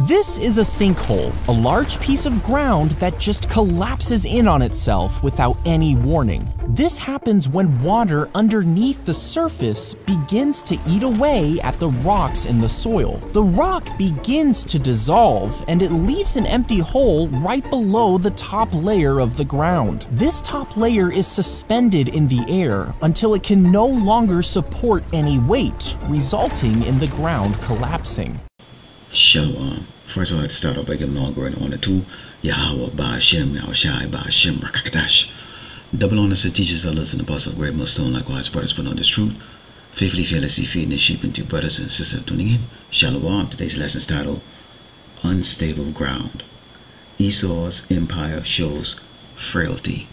This is a sinkhole, a large piece of ground that just collapses in on itself without any warning. This happens when water underneath the surface begins to eat away at the rocks in the soil. The rock begins to dissolve and it leaves an empty hole right below the top layer of the ground. This top layer is suspended in the air until it can no longer support any weight, resulting in the ground collapsing. Shalom. First of all, I have to start off by giving all glory and honor to Yahweh, Ba'ashem, Yahushai, Ba'ashem, Rakakadash. Double honors to teachers, elders, and apostles of great millstone, likewise brothers put on this truth. Faithfully, fearlessly feeding the sheep into brothers and sisters tuning in. Shalom. Today's lesson is titled Unstable Ground. Esau's empire shows frailty.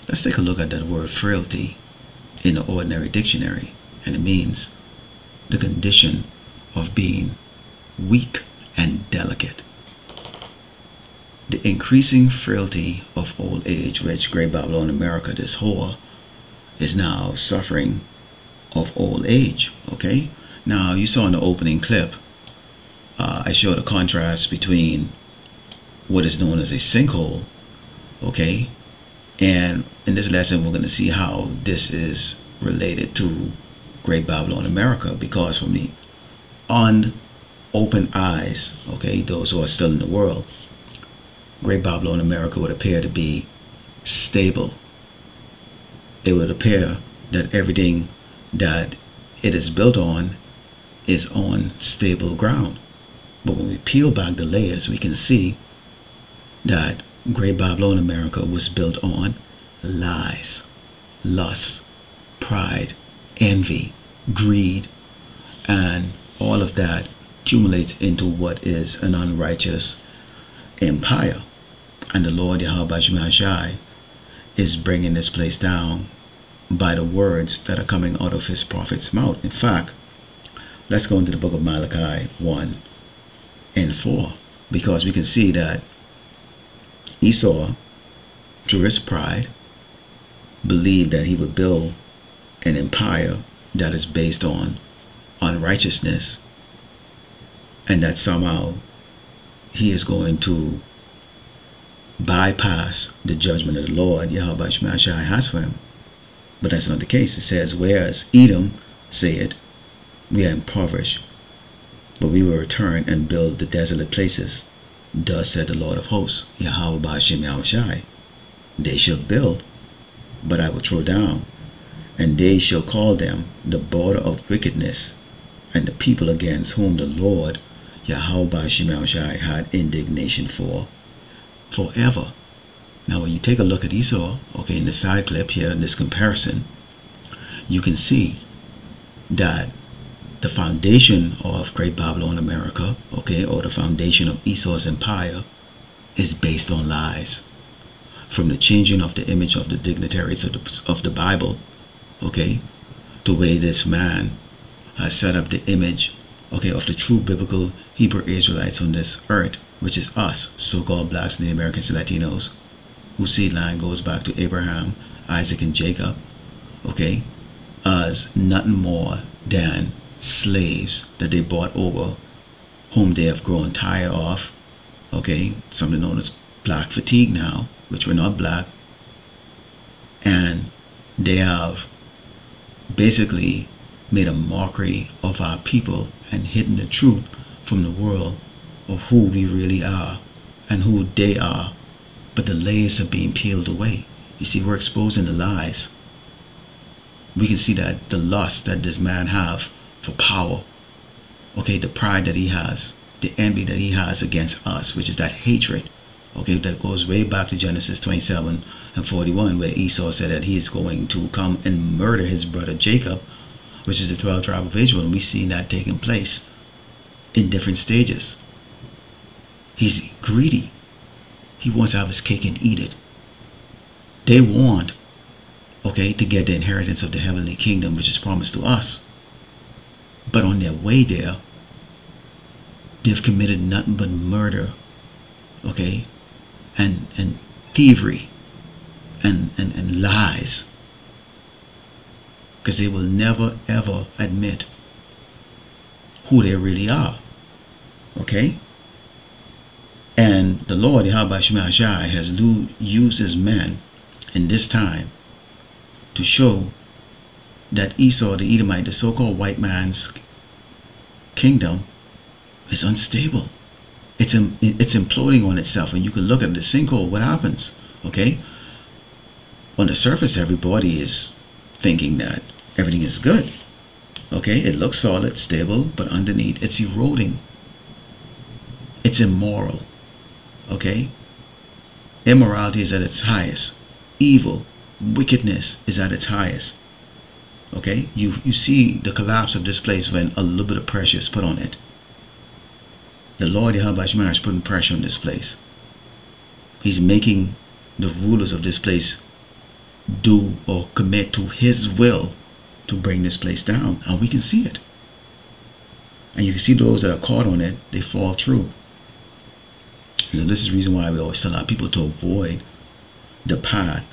Let's take a look at that word frailty in the ordinary dictionary, and it means the condition of being weak and delicate. The increasing frailty of old age, which Great Babylon America, this whore, is now suffering of old age. Okay, now you saw in the opening clip, I showed a contrast between what is known as a sinkhole, okay, and in this lesson we're going to see how this is related to Great Babylon America, because from the open eyes, okay, those who are still in the world, Great Babylon America would appear to be stable. It would appear that everything that it is built on is on stable ground. But when we peel back the layers, we can see that Great Babylon America was built on lies, lust, pride, envy, greed, and all of that accumulates into what is an unrighteous empire. And the Lord Yahweh Shai is bringing this place down by the words that are coming out of his prophet's mouth. In fact, let's go into the book of Malachi 1 and 4, because we can see that Esau, through his pride, believed that he would build an empire that is based on unrighteousness, and that somehow he is going to bypass the judgment of the Lord Yahweh Shai has for him. But that's not the case. It says, whereas Edom said, we are impoverished, but we will return and build the desolate places. Thus said the Lord of hosts, Yahweh Ba'ashem Yahushai. They shall build, but I will throw down, and they shall call them the border of wickedness, and the people against whom the Lord Yahweh Ba'ashem Yahushai had indignation for forever. Now when you take a look at Esau, okay, in the side clip here, in this comparison, you can see that the foundation of Great Babylon America, okay, or the foundation of Esau's empire, is based on lies. From the changing of the image of the dignitaries of the Bible, okay, the way this man has set up the image, okay, of the true biblical Hebrew Israelites on this earth, which is us, so-called blacks, Native Americans, and Latinos, whose seed line goes back to Abraham, Isaac, and Jacob, okay, as nothing more than slaves that they bought over, whom they have grown tired of, okay, something known as black fatigue now, which we're not black, and they have basically made a mockery of our people and hidden the truth from the world of who we really are and who they are. But the layers are being peeled away. You see, we're exposing the lies. We can see that the lust that this man have for power, okay, the pride that he has, the envy that he has against us, which is that hatred, okay, that goes way back to Genesis 27 and 41, where Esau said that he is going to come and murder his brother Jacob, which is the 12th tribe of Israel, and we see that taking place in different stages. He's greedy. He wants to have his cake and eat it. They want, okay, to get the inheritance of the heavenly kingdom, which is promised to us. But on their way there, they've committed nothing but murder, okay, and thievery and lies, because they will never ever admit who they really are. Okay, And the Lord, Yahweh Shema Shai, has used his men in this time to show that Esau, the Edomite, the so-called white man's kingdom, is unstable. It's imploding on itself. And you can look at the sinkhole, what happens, okay? On the surface, everybody is thinking that everything is good, okay? It looks solid, stable, but underneath, it's eroding. It's immoral, okay? Immorality is at its highest. Evil, wickedness is at its highest, okay? You see the collapse of this place when a little bit of pressure is put on it. The Lord Yahweh Shema is putting pressure on this place. He's making the rulers of this place do or commit to his will to bring this place down. And we can see it. And you can see those that are caught on it, they fall through. So this is the reason why we always tell our people to avoid the path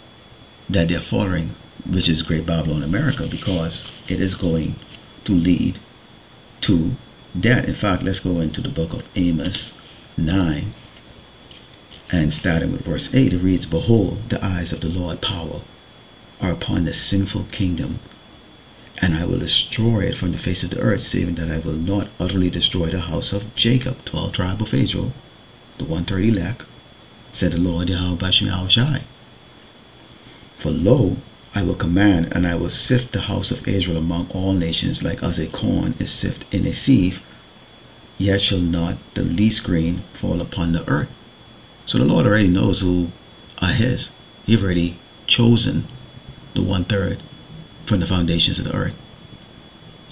that they're following, which is Great Babylon America, because it is going to lead to death. In fact, let's go into the book of Amos 9, and starting with verse 8, it reads, "Behold, the eyes of the Lord power are upon the sinful kingdom, and I will destroy it from the face of the earth, saving that I will not utterly destroy the house of Jacob." 12 tribe of Israel, the 130 elect, said the Lord Yahweh Shai. "For lo, I will command, and I will sift the house of Israel among all nations, like as a corn is sifted in a sieve, yet shall not the least grain fall upon the earth." So the Lord already knows who are his. He's already chosen the 1/3 from the foundations of the earth.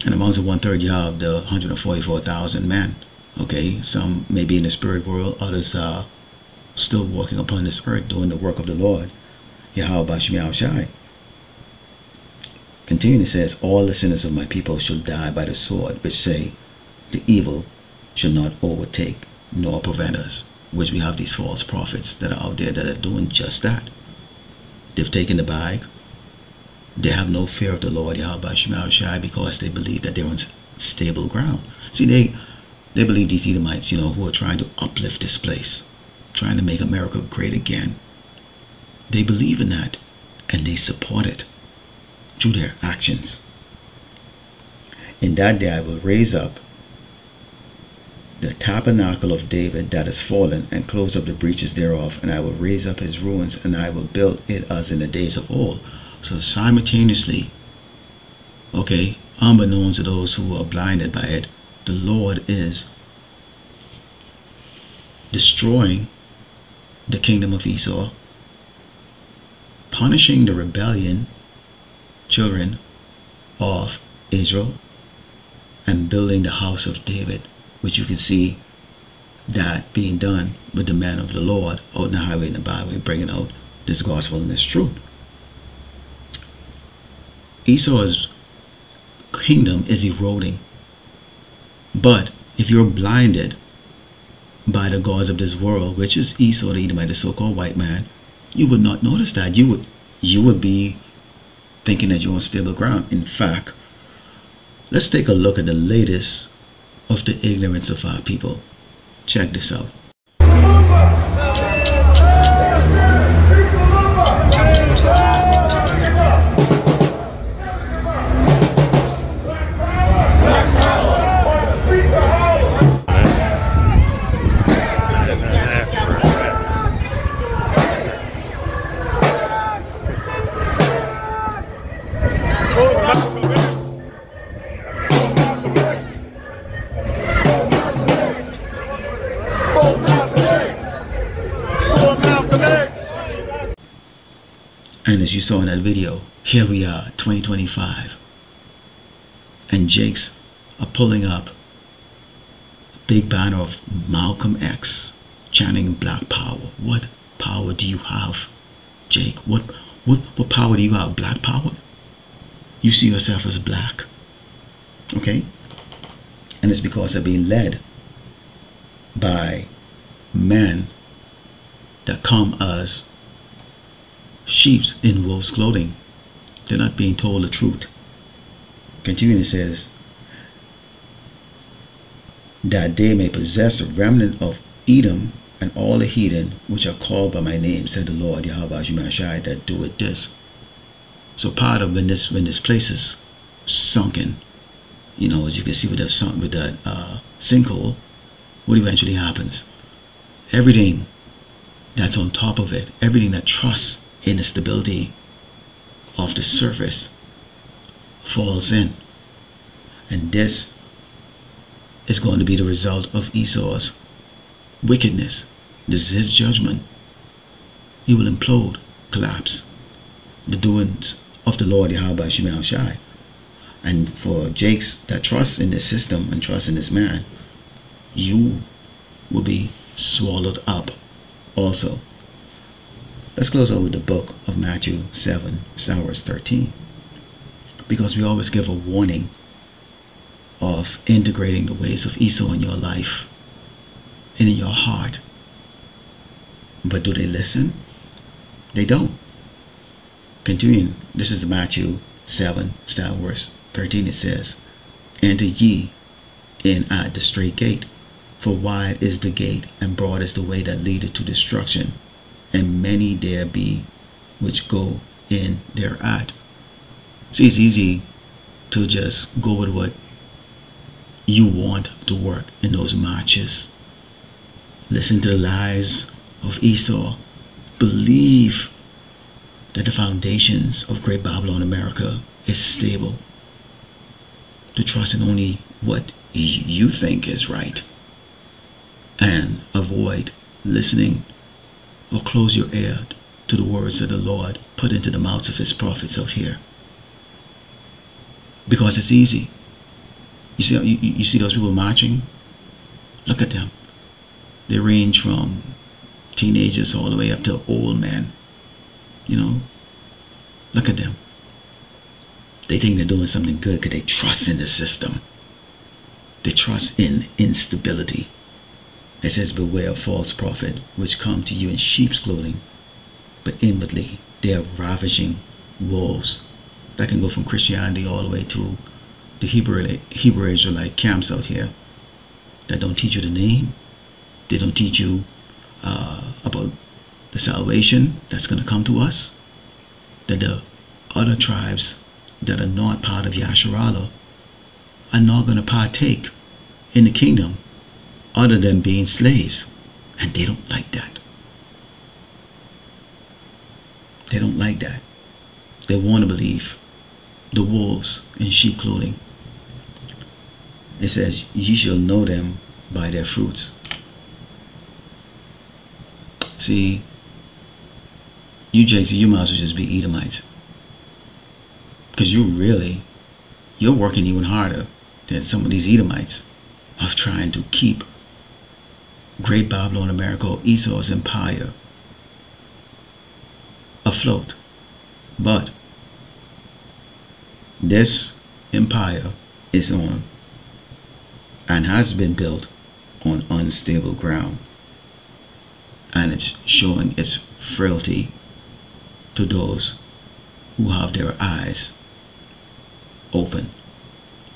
And amongst the 1/3 you have the 144,000 men. Okay, some may be in the spirit world, others are still walking upon this earth doing the work of the Lord Yahweh Shai. Continuing, it says, "All the sinners of my people shall die by the sword, which say, the evil shall not overtake nor prevent us." Which we have these false prophets that are out there that are doing just that. They've taken the bag. They have no fear of the Lord Yahweh Shai because they believe that they're on stable ground. See, they believe these Edomites, who are trying to uplift this place, trying to make America great again. They believe in that, and they support it through their actions. "In that day I will raise up the tabernacle of David that is fallen, and close up the breaches thereof, and I will raise up his ruins, and I will build it as in the days of old." So simultaneously, okay, unbeknownst to those who are blinded by it, the Lord is destroying the kingdom of Esau, punishing the rebellion children of Israel, and building the house of David, which you can see that being done with the men of the Lord out in the highway and the byway, bringing out this gospel and this truth. Esau's kingdom is eroding, but if you're blinded by the gods of this world, which is Esau, the Edomite, the so-called white man, you would not notice that. You would be thinking that you're on stable ground. In fact, let's take a look at the latest of the ignorance of our people. Check this out. And as you saw in that video, here we are, 2025. And Jakes are pulling up a big banner of Malcolm X, chanting Black Power. What power do you have, Jake? What power do you have? Black power? You see yourself as black. Okay? And it's because they're being led by men that come as sheep in wolves' clothing. They're not being told the truth. Continuing, it says, "That they may possess a remnant of Edom and all the heathen which are called by my name, said the Lord Yahweh Shemashai, that doeth this. So part of when this place is sunken, you know, as you can see with that sinkhole, what eventually happens? Everything that's on top of it, everything that trusts in the stability of the surface, falls in. And this is going to be the result of Esau's wickedness. This is his judgment. He will implode, collapse. The doings of the Lord Yahweh Shemashai. And for Jakes that trusts in this system and trust in this man, you will be swallowed up also. Let's close out with the book of Matthew 7, verse 13. Because we always give a warning of integrating the ways of Esau in your life and in your heart. But do they listen? They don't. Continuing, this is the Matthew 7, verse 13. It says, enter ye in at the straight gate, for wide is the gate, and broad is the way that leadeth to destruction, and many there be which go in thereat. See, it's easy to just go with what you want to work in those marches. Listen to the lies of Esau. Believe that the foundations of Great Babylon America is stable. To trust in only what you think is right, and avoid listening or close your ear to the words that the Lord put into the mouths of his prophets out here. Because it's easy. You see those people marching? Look at them. They range from teenagers all the way up to old men. You know, look at them. They think they're doing something good because they trust in the system. They trust in instability. It says, beware of false prophet, which come to you in sheep's clothing, but inwardly they are ravaging wolves. That can go from Christianity all the way to the Hebrew Israelite camps out here that don't teach you the name. They don't teach you about the salvation that's going to come to us. That the other tribes that are not part of Yasharallah are not going to partake in the kingdom other than being slaves. And they don't like that. They don't like that. They want to believe the wolves in sheep clothing. It says, ye shall know them by their fruits. See, you Jakes, you might as well just be Edomites. Because you're working even harder than some of these Edomites of trying to keep Great Babylon America, Esau's empire, afloat. But this empire is on and has been built on unstable ground, and it's showing its frailty to those who have their eyes open.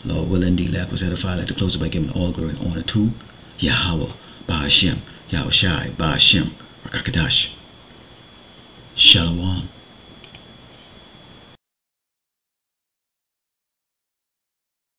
Lord will indeed lack was edified. Like to close it by giving all glory and honor to Yahweh, Ba'ashem, Yahushai, Ba'ashem, Rakakadash. Shalom.